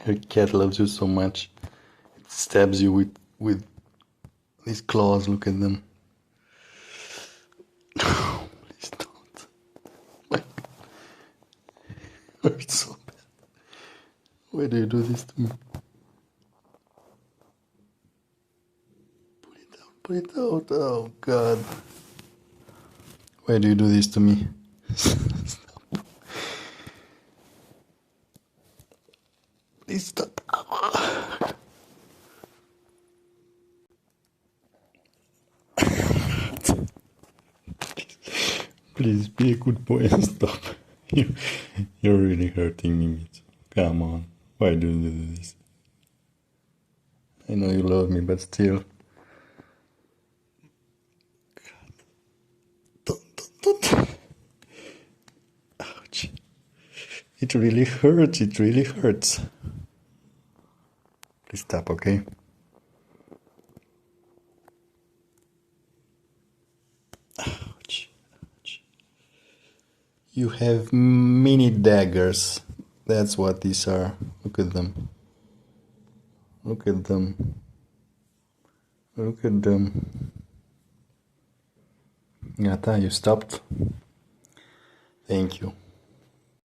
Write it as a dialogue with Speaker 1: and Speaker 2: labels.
Speaker 1: Her cat loves you so much. It stabs you with these claws. Look at them. Please don't. It's so bad. Why do you do this to me? Put it out. Oh God. Why do you do this to me? Stop. Please stop. Please be a good boy and stop. You're really hurting me, Mitsu. Come on. Why do you do this? I know you love me, but still. Don't. Ouch. It really hurts. It really hurts. Please stop, okay? Ouch. Ouch. You have mini daggers. That's what these are. Look at them. Look at them. Look at them. Gata, you stopped? Thank you.